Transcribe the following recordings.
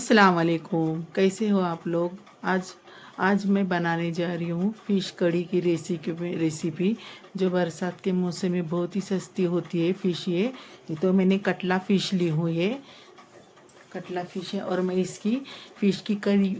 अस्सलाम वालेकुम। कैसे हो आप लोग। आज आज मैं बनाने जा रही हूँ फ़िश कड़ी की रेसिपी जो बरसात के मौसम में बहुत ही सस्ती होती है फ़िश। ये तो मैंने कटला फ़िश ली हूँ। ये कटला फ़िश है और मैं इसकी फ़िश की कड़ी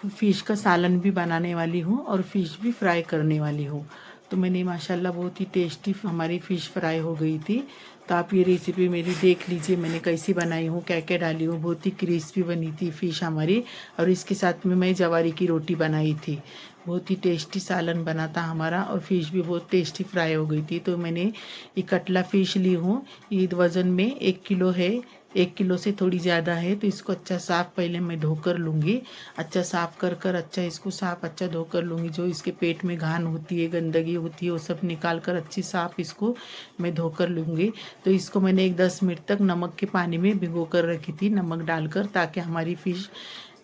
फ़िश का सालन भी बनाने वाली हूँ और फ़िश भी फ्राई करने वाली हूँ। तो मैंने माशाल्लाह बहुत ही टेस्टी हमारी फ़िश फ्राई हो गई थी। तो आप ये रेसिपी मेरी देख लीजिए, मैंने कैसी बनाई हूँ, क्या क्या डाली हूँ। बहुत ही क्रिस्पी बनी थी फ़िश हमारी। और इसके साथ में मैं जवारी की रोटी बनाई थी। बहुत ही टेस्टी सालन बना था हमारा और फ़िश भी बहुत टेस्टी फ्राई हो गई थी। तो मैंने ये कटला फ़िश ली हूँ। ये वज़न में 1 किलो है। 1 किलो से थोड़ी ज़्यादा है। तो इसको अच्छा साफ़ पहले मैं धोकर लूँगी। अच्छा साफ़ कर अच्छा इसको साफ़ अच्छा धोकर लूँगी। जो इसके पेट में घान होती है, गंदगी होती है, वो सब निकाल कर अच्छी साफ़ इसको मैं धोकर लूँगी। तो इसको मैंने 10 मिनट तक नमक के पानी में भिगो कर रखी थी, नमक डालकर, ताकि हमारी फ़िश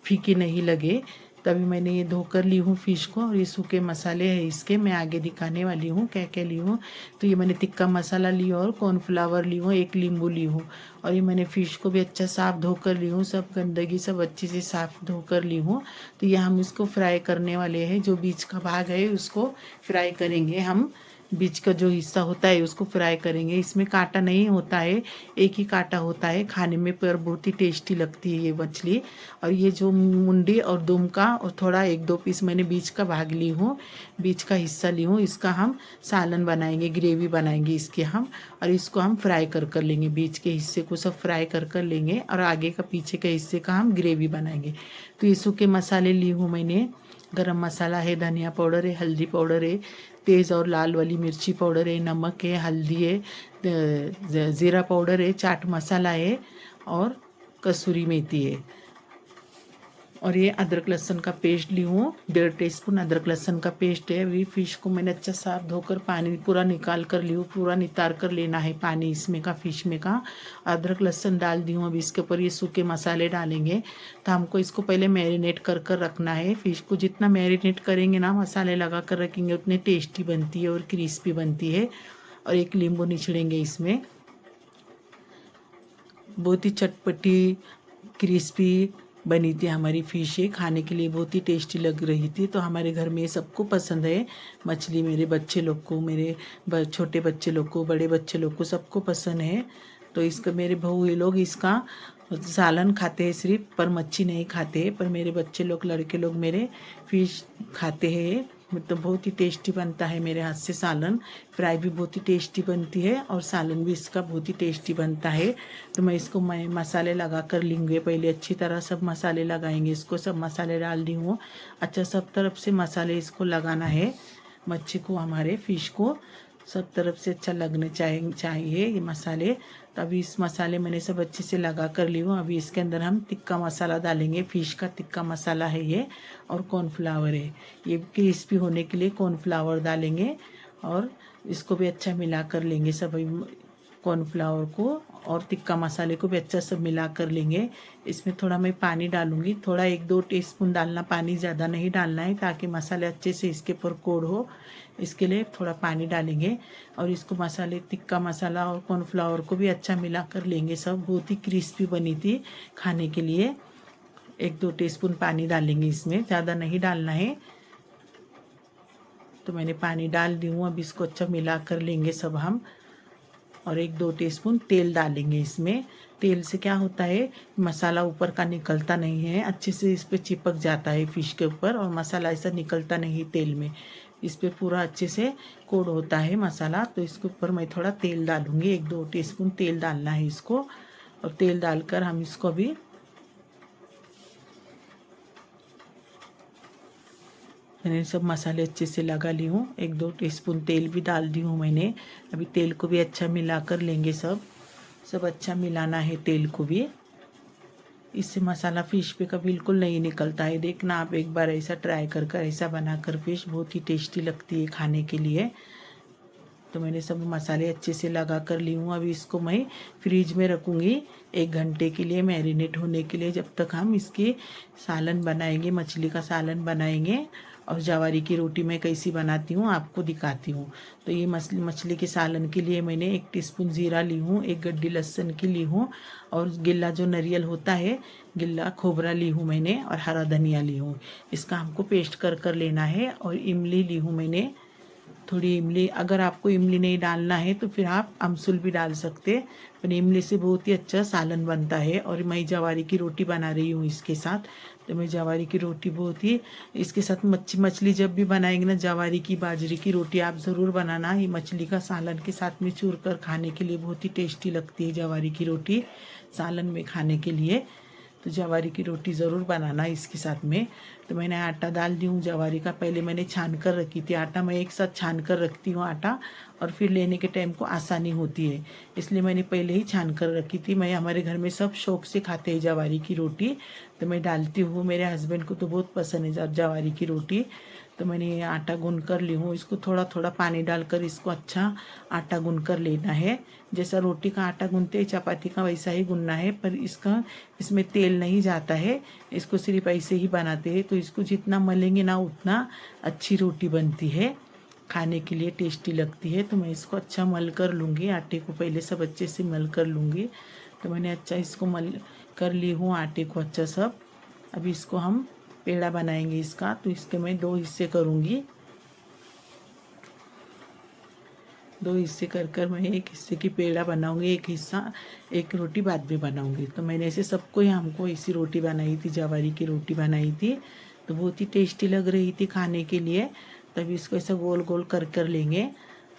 फीकी नहीं लगे। तभी मैंने ये धोकर ली हूँ फ़िश को। और ये सूखे मसाले हैं इसके, मैं आगे दिखाने वाली हूँ क्या क्या ली हूँ। तो ये मैंने तिक्का मसाला ली और कॉर्नफ्लावर ली हूँ, 1 नींबू ली हूँ। और ये मैंने फ़िश को भी अच्छा साफ़ धोकर ली हूँ, सब गंदगी सब अच्छे से साफ़ धोकर ली हूँ। तो ये हम इसको फ्राई करने वाले हैं। जो बीच का भाग है उसको फ्राई करेंगे हम। बीच का जो हिस्सा होता है उसको फ्राई करेंगे। इसमें कांटा नहीं होता है, एक ही कांटा होता है। खाने में पर बहुत ही टेस्टी लगती है ये मछली। और ये जो मुंडी और दुम का और थोड़ा 1-2 पीस मैंने बीच का भाग ली हूँ, बीच का हिस्सा ली हूँ। इसका हम सालन बनाएंगे, ग्रेवी बनाएंगे इसके हम। और इसको हम फ्राई कर लेंगे, बीच के हिस्से को सब फ्राई कर लेंगे और आगे का पीछे के हिस्से का हम ग्रेवी बनाएंगे। तो ये सूखे मसाले ली हूँ मैंने। गरम मसाला है, धनिया पाउडर है, हल्दी पाउडर है, तेज़ और लाल वाली मिर्ची पाउडर है, नमक है, हल्दी है, ज़ीरा पाउडर है, चाट मसाला है और कसूरी मेथी है। और ये अदरक लहसुन का पेस्ट ली हूँ, 1.5 टीस्पून अदरक लहसुन का पेस्ट है। अभी फ़िश को मैंने अच्छा साफ धोकर पानी पूरा निकाल कर ली हूँ, पूरा नितार कर लेना है पानी इसमें का, फ़िश में का। अदरक लहसुन डाल दी हूँ। अभी इसके ऊपर ये सूखे मसाले डालेंगे। तो हमको इसको पहले मैरिनेट कर रखना है। फ़िश को जितना मैरिनेट करेंगे ना, मसाले लगा कर रखेंगे, उतनी टेस्टी बनती है और क्रिस्पी बनती है। और 1 नींबू निचड़ेंगे इसमें। बहुत ही चटपटी क्रिस्पी बनी थी हमारी फ़िश। है खाने के लिए बहुत ही टेस्टी लग रही थी। तो हमारे घर में सबको पसंद है मछली। मेरे बच्चे लोग को, मेरे छोटे बच्चे लोग को, बड़े बच्चे लोग को, सबको पसंद है। तो इसका मेरे बहू ये लोग इसका सालन खाते हैं सिर्फ, पर मच्छी नहीं खाते हैं। पर मेरे बच्चे लोग, लड़के लोग मेरे फ़िश खाते हैं। मतलब बहुत ही टेस्टी बनता है मेरे हाथ से सालन। फ्राई भी बहुत ही टेस्टी बनती है और सालन भी इसका बहुत ही टेस्टी बनता है। तो मैं इसको मसाले लगा कर लेंगे। पहले अच्छी तरह सब मसाले लगाएंगे इसको। सब मसाले डाल दी हूँ। अच्छा सब तरफ से मसाले इसको लगाना है, मच्छी को, हमारे फ़िश को सब तरफ से अच्छा लगने चाहिए ये मसाले। तो अभी इस मसाले मैंने सब अच्छे से लगा कर ली हूँ। अभी इसके अंदर हम तिक्का मसाला डालेंगे। फ़िश का तिक्का मसाला है ये, और कॉर्नफ्लावर है। ये क्रिस्पी होने के लिए कॉर्नफ्लावर डालेंगे। और इसको भी अच्छा मिला कर लेंगे सब, कॉर्नफ्लावर को और तिक्का मसाले को भी अच्छा सब मिला कर लेंगे। इसमें थोड़ा मैं पानी डालूंगी, थोड़ा 1-2 टीस्पून डालना, पानी ज़्यादा नहीं डालना है, ताकि मसाले अच्छे से इसके ऊपर कोड हो। इसके लिए थोड़ा पानी डालेंगे। और इसको मसाले, तिक्का मसाला और कॉर्नफ्लावर को भी अच्छा मिला कर लेंगे सब। बहुत ही क्रिस्पी बनी थी खाने के लिए। 1-2 टीस्पून पानी डालेंगे इसमें, ज़्यादा नहीं डालना है। तो मैंने पानी डाल दी हूँ। अब इसको अच्छा मिला कर लेंगे सब हम। और 1-2 टीस्पून तेल डालेंगे इसमें। तेल से क्या होता है, मसाला ऊपर का निकलता नहीं है, अच्छे से इस पर चिपक जाता है फ़िश के ऊपर, और मसाला ऐसा निकलता नहीं तेल में। इस पर पूरा अच्छे से कोड होता है मसाला। तो इसके ऊपर मैं थोड़ा तेल डालूँगी, 1-2 टीस्पून तेल डालना है इसको। और तेल डालकर हम इसको भी मैंने सब मसाले अच्छे से लगा ली हूँ। 1-2 टीस्पून तेल भी डाल दी हूँ मैंने। अभी तेल को भी अच्छा मिला कर लेंगे सब। सब अच्छा मिलाना है तेल को भी। इससे मसाला फ़िश पे का बिल्कुल नहीं निकलता है। देखना आप एक बार ऐसा ट्राई कर ऐसा बनाकर, फ़िश बहुत ही टेस्टी लगती है खाने के लिए। तो मैंने सब मसाले अच्छे से लगा कर ली हूँ। अभी इसको मैं फ्रिज में रखूँगी 1 घंटे के लिए, मैरिनेट होने के लिए, जब तक हम इसकी सालन बनाएंगे, मछली का सालन बनाएंगे। और जवारी की रोटी मैं कैसी बनाती हूँ आपको दिखाती हूँ। तो ये मछली के सालन के लिए मैंने 1 टीस्पून जीरा ली हूँ, 1 गड्डी लहसुन की ली हूँ, और गिल्ला जो नारियल होता है, गिल्ला खोबरा ली हूँ मैंने, और हरा धनिया ली हूँ। इसका हमको पेस्ट कर लेना है। और इमली ली हूँ मैंने, थोड़ी इमली। अगर आपको इमली नहीं डालना है तो फिर आप अमचूर भी डाल सकते, पर इमली से बहुत ही अच्छा सालन बनता है। और मैं जवारी की रोटी बना रही हूँ इसके साथ। तो मैं जवारी की रोटी बहुत ही, इसके साथ मछली जब भी बनाएंगे ना, जवारी की बाजरे की रोटी आप ज़रूर बनाना। ये मछली का सालन के साथ में चूर कर खाने के लिए बहुत ही टेस्टी लगती है जवारी की रोटी सालन में खाने के लिए। तो जवारी की रोटी ज़रूर बनाना इसके साथ में। तो मैंने आटा डाल दी हूँ जवारी का, पहले मैंने छान कर रखी थी आटा। मैं एक साथ छान कर रखती हूँ आटा, और फिर लेने के टाइम को आसानी होती है, इसलिए मैंने पहले ही छान कर रखी थी। मैं, हमारे घर में सब शौक से खाते हैं जवारी की रोटी, तो मैं डालती हूँ। मेरे हस्बैंड को तो बहुत पसंद है जवारी की रोटी। तो मैंने ये आटा गूंद कर ली हूँ। इसको थोड़ा थोड़ा पानी डालकर इसको अच्छा आटा गूंद कर लेना है। जैसा रोटी का आटा गूंदते हैं चपाती का, वैसा ही गूंदना है, पर इसमें तेल नहीं जाता है। इसको सिर्फ ऐसे ही बनाते हैं। तो इसको जितना मलेंगे ना उतना अच्छी रोटी बनती है, खाने के लिए टेस्टी लगती है। तो मैं इसको अच्छा मल कर लूँगी, आटे को पहले सब अच्छे से मल कर लूँगी। तो मैंने अच्छा इसको मल कर ली हूँ आटे को अच्छा सब। अभी इसको हम पेड़ा बनाएंगे इसका। तो इसके मैं 2 हिस्से करूँगी, 2 हिस्से कर मैं एक हिस्से की पेड़ा बनाऊंगी, एक रोटी बाद में बनाऊंगी। तो मैंने ऐसे सबको ही, हमको ऐसी रोटी बनाई थी, जवारी की रोटी बनाई थी। तो बहुत ही टेस्टी लग रही थी खाने के लिए। तभी इसको ऐसा गोल गोल कर लेंगे,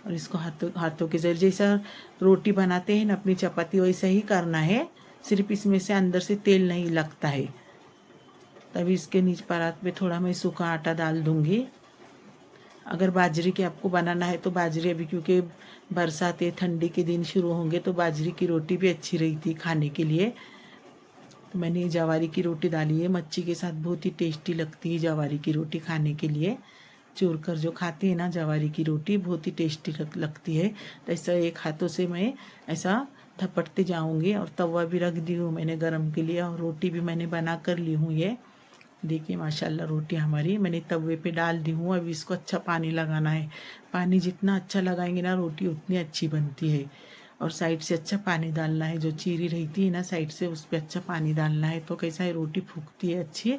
और इसको हाथों के जरिए, जैसा रोटी बनाते हैं ना अपनी चपाती, वैसा ही करना है। सिर्फ इसमें से अंदर से तेल नहीं लगता है। तभी इसके नीचे परात में थोड़ा मैं सूखा आटा डाल दूंगी। अगर बाजरे की आपको बनाना है तो बाजरे, अभी क्योंकि बरसात है, ठंडी के दिन शुरू होंगे, तो बाजरे की रोटी भी अच्छी रही थी खाने के लिए। तो मैंने ये जवारी की रोटी डाली है, मच्छी के साथ बहुत ही टेस्टी लगती है जवारी की रोटी खाने के लिए। चूर कर जो खाते हैं ना जवारी की रोटी, बहुत ही टेस्टी लगती है। तो ऐसा एक हाथों से मैं ऐसा थपड़ते जाऊंगी। और तवा भी रख दी हूँ मैंने गरम के लिए, और रोटी भी मैंने बना कर ली हूँ। ये देखिए माशाल्लाह रोटी हमारी मैंने तवे पे डाल दी हूँ। अभी इसको अच्छा पानी लगाना है। पानी जितना अच्छा लगाएंगे ना रोटी उतनी अच्छी बनती है। और साइड से अच्छा पानी डालना है, जो चीरी रहती है ना साइड से, उस पर अच्छा पानी डालना है। तो कैसा है, रोटी फूकती है अच्छी,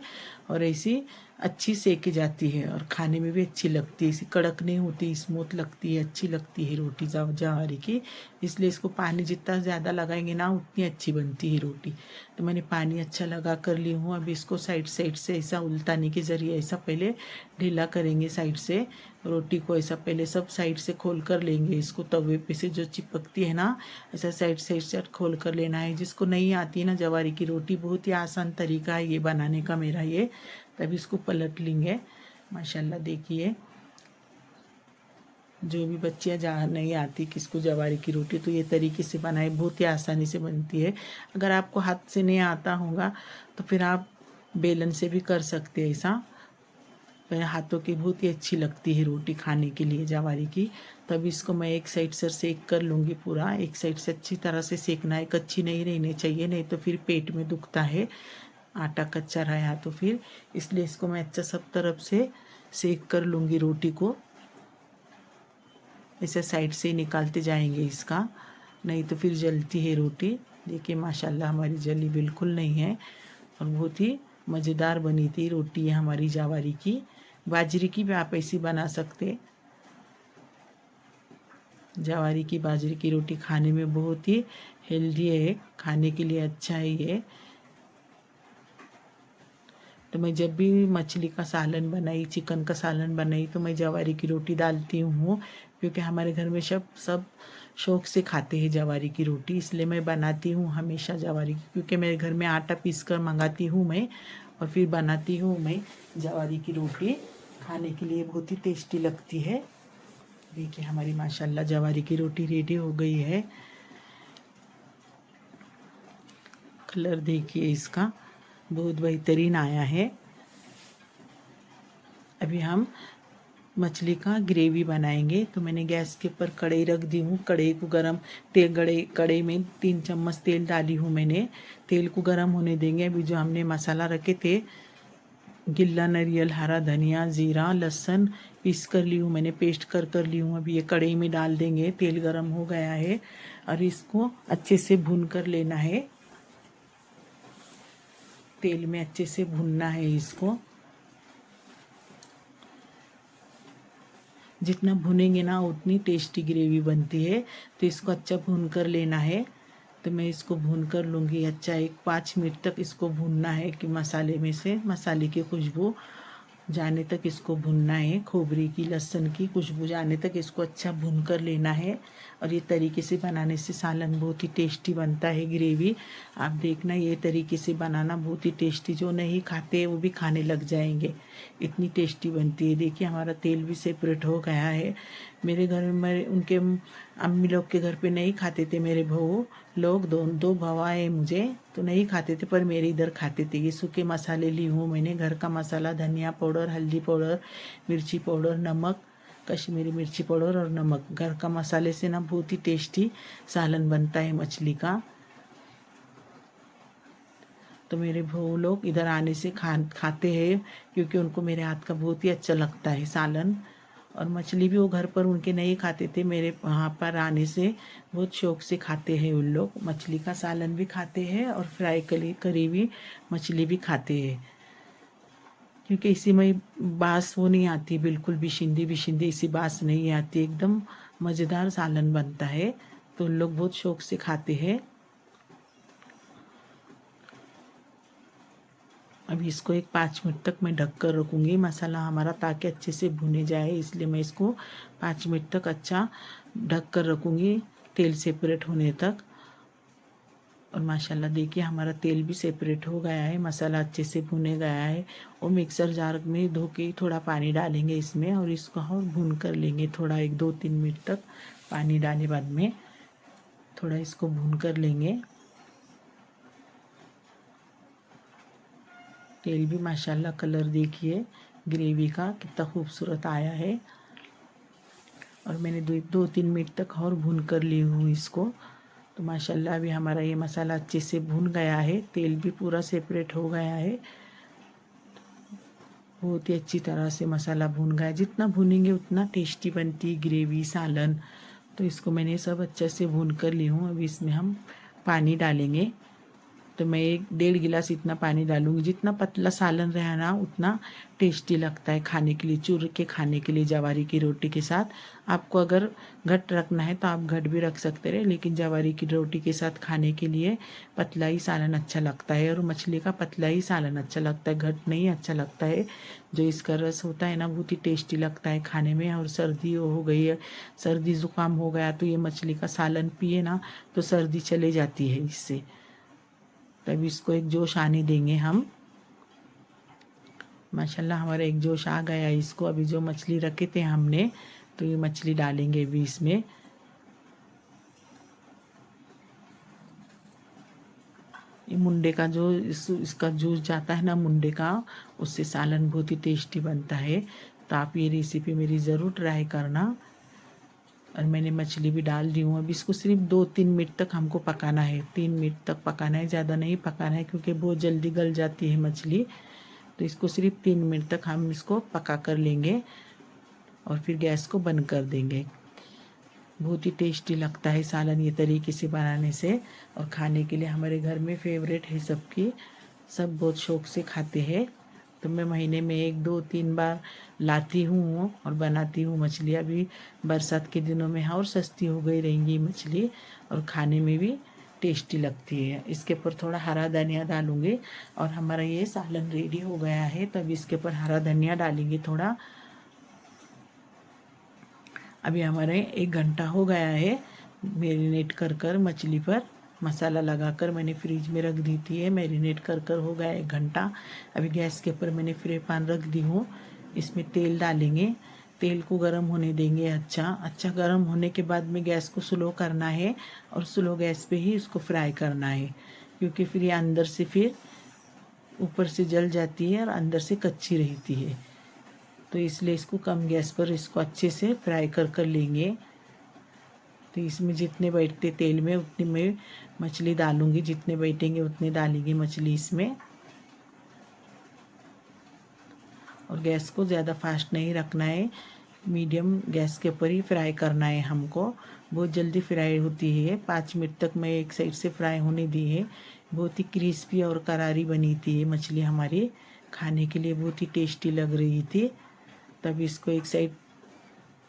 और ऐसी अच्छी सेकी जाती है, और खाने में भी अच्छी लगती है। ऐसी कड़क नहीं होती, स्मूथ लगती है, अच्छी लगती है रोटी जवारी की। इसलिए इसको पानी जितना ज़्यादा लगाएंगे ना उतनी अच्छी बनती है रोटी। तो मैंने पानी अच्छा लगा कर ली हूँ। अभी इसको साइड से ऐसा उल्टाने के ज़रिए ऐसा पहले ढीला करेंगे साइड से। रोटी को ऐसा पहले सब साइड से खोल कर लेंगे। इसको तवे पे से जो चिपकती है ना, ऐसा साइड से खोल कर लेना है। जिसको नहीं आती है ना जवारी की रोटी, बहुत ही आसान तरीका है ये बनाने का मेरा ये। तभी इसको पलट लेंगे। माशाल्लाह देखिए, जो भी बच्चियाँ जहाँ नहीं आती किसको जवारी की रोटी, तो ये तरीके से बनाए, बहुत ही आसानी से बनती है। अगर आपको हाथ से नहीं आता होगा तो फिर आप बेलन से भी कर सकते हैं ऐसा। मेरे हाथों की बहुत ही अच्छी लगती है रोटी खाने के लिए जवारी की। तब इसको मैं एक साइड से सेक कर लूँगी पूरा, एक साइड से अच्छी तरह से सेकना है, कच्ची नहीं रहनी चाहिए, नहीं तो फिर पेट में दुखता है आटा कच्चा रहा तो फिर। इसलिए इसको मैं अच्छा सब तरफ से सेक कर लूँगी रोटी को। ऐसे साइड से ही निकालते जाएंगे इसका, नहीं तो फिर जलती है रोटी। देखिए माशाल्लाह हमारी जली बिल्कुल नहीं है, और बहुत ही मज़ेदार बनी थी रोटी है हमारी जवारी की। बाजरे की भी आप ऐसी बना सकते। जवारी की बाजरे की रोटी खाने में बहुत ही हेल्दी है, खाने के लिए अच्छा है ये। तो मैं जब भी मछली का सालन बनाई, चिकन का सालन बनाई, तो मैं जवारी की रोटी डालती हूँ, क्योंकि हमारे घर में सब शौक से खाते हैं जवारी की रोटी। इसलिए मैं बनाती हूँ हमेशा जवारी की, क्योंकि मेरे घर में आटा पीस कर मंगाती हूँ मैं, और फिर बनाती हूँ मैं जवारी की रोटी। खाने के लिए बहुत ही टेस्टी लगती है। देखिए हमारी माशाल्लाह जवारी की रोटी रेडी हो गई है। कलर देखिए इसका बहुत बेहतरीन आया है। अभी हम मछली का ग्रेवी बनाएंगे। तो मैंने गैस के ऊपर कढ़ाई रख दी हूँ। कढ़ाई को गरम कढ़ाई में 3 चम्मच तेल डाली हूँ मैंने। तेल को गरम होने देंगे। अभी जो हमने मसाला रखे थे गिल्ला नारियल, हरा धनिया, जीरा, लहसुन पीस कर ली हूँ मैंने, पेस्ट कर ली हूँ। अभी ये कढ़ाई में डाल देंगे। तेल गरम हो गया है और इसको अच्छे से भून कर लेना है। तेल में अच्छे से भूनना है इसको। जितना भुनेंगे ना उतनी टेस्टी ग्रेवी बनती है। तो इसको अच्छा भून कर लेना है। तो मैं इसको भून कर लूँगी अच्छा। 5 मिनट तक इसको भूनना है कि मसाले में से मसाले की खुशबू जाने तक इसको भूनना है। खोबरे की, लहसुन की खुशबू जाने तक इसको अच्छा भून कर लेना है। और ये तरीके से बनाने से सालन बहुत ही टेस्टी बनता है। ग्रेवी आप देखना, ये तरीके से बनाना बहुत ही टेस्टी। जो नहीं खाते वो भी खाने लग जाएंगे, इतनी टेस्टी बनती है। देखिए हमारा तेल भी सेपरेट हो गया है। मेरे घर में, मेरे उनके अम्मी लोग के घर पे नहीं खाते थे मेरे बहू लोग। दो भवा है मुझे, तो नहीं खाते थे, पर मेरे इधर खाते थे। ये सूखे मसाले ली हूँ मैंने, घर का मसाला, धनिया पाउडर, हल्दी पाउडर, मिर्ची पाउडर, नमक, कश्मीरी मिर्ची पाउडर और नमक। घर का मसाले से ना बहुत ही टेस्टी सालन बनता है मछली का। तो मेरे बहू लोग इधर आने से खाते हैं, क्योंकि उनको मेरे हाथ का बहुत ही अच्छा लगता है सालन। और मछली भी वो घर पर उनके नहीं खाते थे, मेरे वहाँ पर आने से बहुत शौक से खाते हैं उन लोग। मछली का सालन भी खाते हैं और फ्राई करी हुई मछली भी खाते हैं, क्योंकि इसी में बास वो नहीं आती, बिल्कुल भी शिंदी बिशिंदी इसी बास नहीं आती। एकदम मज़ेदार सालन बनता है, तो उन लोग बहुत शौक से खाते हैं। अभी इसको 5 मिनट तक मैं ढक कर रखूँगी मसाला हमारा, ताकि अच्छे से भुने जाए। इसलिए मैं इसको 5 मिनट तक अच्छा ढक कर रखूँगी, तेल सेपरेट होने तक। और माशाल्लाह देखिए हमारा तेल भी सेपरेट हो गया है, मसाला अच्छे से भुने गया है। और मिक्सर जार में धो के थोड़ा पानी डालेंगे इसमें, और इसको हम भून कर लेंगे थोड़ा, 1-2-3 मिनट तक। पानी डाले बाद में थोड़ा इसको भून कर लेंगे। तेल भी माशाल्लाह, कलर देखिए ग्रेवी का कितना खूबसूरत आया है। और मैंने 2-3 मिनट तक और भून कर ली हूँ इसको। तो माशाल्लाह अभी हमारा ये मसाला अच्छे से भून गया है, तेल भी पूरा सेपरेट हो गया है। बहुत ही अच्छी तरह से मसाला भून गया है। जितना भूनेंगे उतना टेस्टी बनती है ग्रेवी सालन। तो इसको मैंने सब अच्छे से भून कर ली हूँ। अभी इसमें हम पानी डालेंगे। तो मैं 1-1.5 गिलास इतना पानी डालूंगी। जितना पतला सालन रहा ना उतना टेस्टी लगता है खाने के लिए, चूर के खाने के लिए जवारी की रोटी के साथ। आपको अगर घट रखना है तो आप घट भी रख सकते रहे, लेकिन जवारी की रोटी के साथ खाने के लिए पतला ही सालन अच्छा लगता है। और मछली का पतला ही सालन अच्छा लगता है, घट नहीं अच्छा लगता है। जो इसका रस होता है ना बहुत ही टेस्टी लगता है खाने में। और सर्दी हो गई है, सर्दी ज़ुकाम हो गया, तो ये मछली का सालन पिए ना तो सर्दी चले जाती है इससे। तब इसको एक जोश आने देंगे हम। माशाल्लाह हमारा एक जोश आ गया इसको। अभी जो मछली रखे थे हमने, तो ये मछली डालेंगे अभी इसमें। ये मुंडे का जो इसका जूस जाता है ना मुंडे का, उससे सालन बहुत ही टेस्टी बनता है। तो आप ये रेसिपी मेरी ज़रूर ट्राई करना। और मैंने मछली भी डाल दी हूँ। अब इसको सिर्फ 2-3 मिनट तक हमको पकाना है, 3 मिनट तक पकाना है, ज़्यादा नहीं पकाना है, क्योंकि बहुत जल्दी गल जाती है मछली। तो इसको सिर्फ 3 मिनट तक हम इसको पका कर लेंगे और फिर गैस को बंद कर देंगे। बहुत ही टेस्टी लगता है सालन ये तरीके से बनाने से। और खाने के लिए हमारे घर में फेवरेट है सबकी, सब बहुत शौक से खाते हैं। तो मैं महीने में 1-2-3 बार लाती हूँ और बनाती हूँ मछली। अभी बरसात के दिनों में और सस्ती हो गई रहेंगी मछली, और खाने में भी टेस्टी लगती है। इसके ऊपर थोड़ा हरा धनिया डालूँगी। और हमारा ये सालन रेडी हो गया है, तब इसके ऊपर हरा धनिया डालेंगे थोड़ा। अभी हमारे 1 घंटा हो गया है मैरिनेट कर मछली पर मसाला लगाकर मैंने फ्रिज में रख दी थी। मैरिनेट कर हो गया 1 घंटा। अभी गैस के ऊपर मैंने फ्राई पैन रख दी हूँ। इसमें तेल डालेंगे, तेल को गर्म होने देंगे। अच्छा गर्म होने के बाद में गैस को स्लो करना है, और स्लो गैस पे ही इसको फ्राई करना है, क्योंकि फिर ये अंदर से फिर ऊपर से जल जाती है और अंदर से कच्ची रहती है। तो इसलिए इसको कम गैस पर इसको अच्छे से फ्राई कर लेंगे। तो इसमें जितने बैठते तेल में उतनी मैं मछली डालूँगी, जितने बैठेंगे उतने डालेंगे मछली इसमें। और गैस को ज़्यादा फास्ट नहीं रखना है, मीडियम गैस के ऊपर ही फ्राई करना है हमको। बहुत जल्दी फ्राई होती है, 5 मिनट तक मैं एक साइड से फ्राई होने दी है। बहुत ही क्रिस्पी और करारी बनी थी ये मछली हमारी, खाने के लिए बहुत ही टेस्टी लग रही थी। तब इसको एक साइड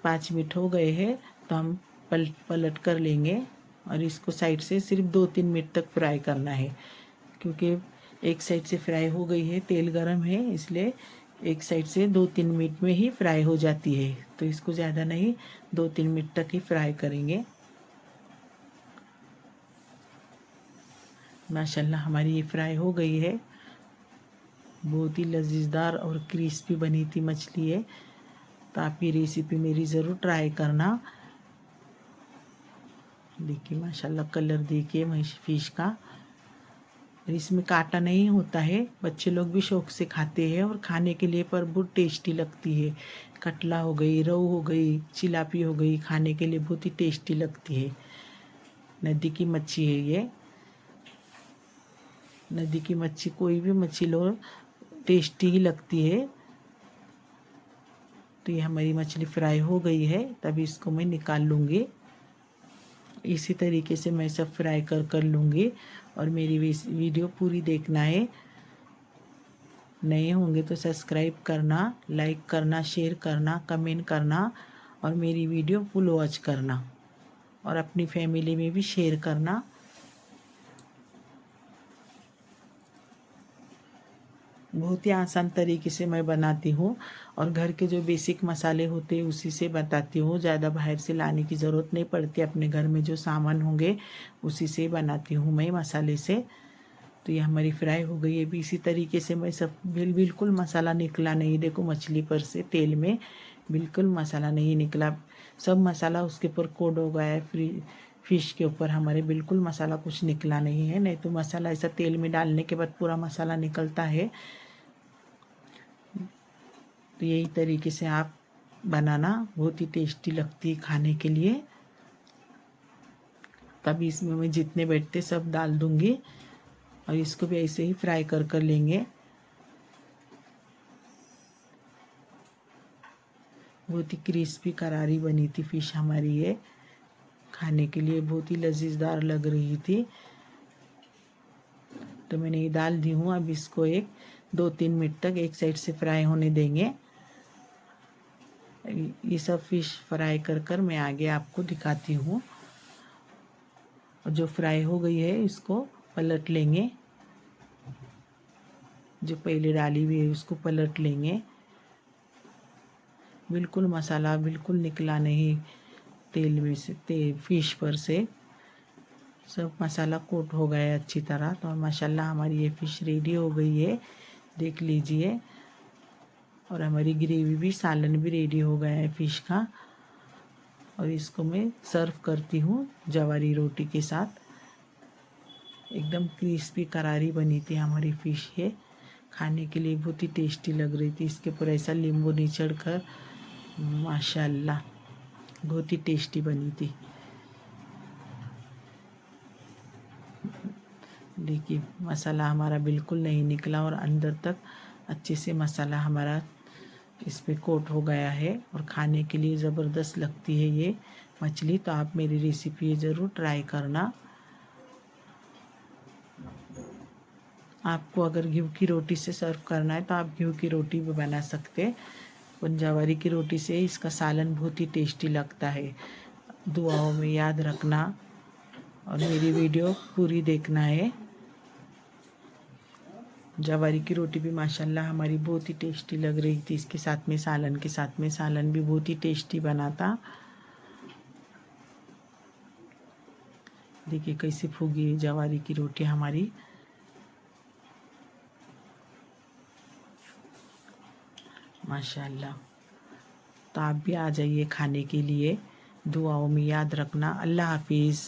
5 मिनट हो गए हैं तो हम पलट कर लेंगे और इसको साइड से सिर्फ 2-3 मिनट तक फ्राई करना है, क्योंकि एक साइड से फ्राई हो गई है, तेल गरम है, इसलिए एक साइड से 2-3 मिनट में ही फ्राई हो जाती है। तो इसको ज़्यादा नहीं, 2-3 मिनट तक ही फ्राई करेंगे। माशाल्लाह हमारी ये फ्राई हो गई है, बहुत ही लजीजदार और क्रिस्पी बनी थी मछली है। तो आप ये रेसिपी मेरी ज़रूर ट्राई करना। देखिए माशाल्लाह कलर देखिए फिश का, इसमें कांटा नहीं होता है, बच्चे लोग भी शौक से खाते हैं और खाने के लिए पर बहुत टेस्टी लगती है। कटला हो गई, रोहू हो गई, चिलापी हो गई, खाने के लिए बहुत ही टेस्टी लगती है। नदी की मच्छी है ये, नदी की मच्छी कोई भी मच्छी लो टेस्टी ही लगती है। तो ये हमारी मछली फ्राई हो गई है, तभी इसको मैं निकाल लूँगी। इसी तरीके से मैं सब फ्राई कर लूँगी। और मेरी वीडियो पूरी देखना है, नए होंगे तो सब्सक्राइब करना, लाइक करना, शेयर करना, कमेंट करना और मेरी वीडियो फुल वॉच करना और अपनी फैमिली में भी शेयर करना। बहुत ही आसान तरीके से मैं बनाती हूँ और घर के जो बेसिक मसाले होते हैं उसी से बताती हूँ। ज़्यादा बाहर से लाने की ज़रूरत नहीं पड़ती, अपने घर में जो सामान होंगे उसी से बनाती हूँ मैं मसाले से। तो ये हमारी फ्राई हो गई है। भी इसी तरीके से मैं सब बिल्कुल मसाला निकला नहीं, देखो मछली पर से तेल में बिल्कुल मसाला नहीं निकला, सब मसाला उसके ऊपर कोड हो गया है। फिश के ऊपर हमारे बिल्कुल मसाला कुछ निकला नहीं है, नहीं तो मसाला ऐसा तेल में डालने के बाद पूरा मसाला निकलता है। तो यही तरीके से आप बनाना, बहुत ही टेस्टी लगती है खाने के लिए। तभी इसमें मैं जितने बैठते सब डाल दूँगी और इसको भी ऐसे ही फ्राई कर लेंगे। बहुत ही क्रिस्पी करारी बनी थी फिश हमारी ये, खाने के लिए बहुत ही लजीजदार लग रही थी। तो मैंने ये डाल दी हूँ। अब इसको 2-3 मिनट तक एक साइड से फ्राई होने देंगे। ये सब फिश फ्राई कर मैं आगे आपको दिखाती हूँ। और जो फ्राई हो गई है इसको पलट लेंगे, जो पहले डाली हुई है उसको पलट लेंगे। बिल्कुल मसाला बिल्कुल निकला नहीं तेल में से, फिश पर से सब मसाला कोट हो गया है अच्छी तरह। तो माशाल्लाह हमारी ये फ़िश रेडी हो गई है, देख लीजिए। और हमारी ग्रेवी भी, सालन भी रेडी हो गया है फ़िश का। और इसको मैं सर्व करती हूँ जवारी रोटी के साथ। एकदम क्रिस्पी करारी बनी थी हमारी फ़िश ये, खाने के लिए बहुत ही टेस्टी लग रही थी। इसके ऊपर ऐसा नींबू निचड़ कर माशाल्लाह बहुत ही टेस्टी बनी थी। देखिए मसाला हमारा बिल्कुल नहीं निकला और अंदर तक अच्छे से मसाला हमारा इस पे कोट हो गया है और खाने के लिए ज़बरदस्त लगती है ये मछली। तो आप मेरी रेसिपी ज़रूर ट्राई करना। आपको अगर घी की रोटी से सर्व करना है तो आप घी की रोटी भी बना सकते हैं। पंजावारी की रोटी से इसका सालन बहुत ही टेस्टी लगता है। दुआओं में याद रखना और मेरी वीडियो पूरी देखना है। जवारी की रोटी भी माशाल्लाह हमारी बहुत ही टेस्टी लग रही थी, इसके साथ में सालन के साथ में, सालन भी बहुत ही टेस्टी बना था। देखिए कैसे फूगी जवारी की रोटी हमारी। माशाल्लाह। तो आप भी आ जाइए खाने के लिए। दुआओं में याद रखना। अल्लाह हाफिज़।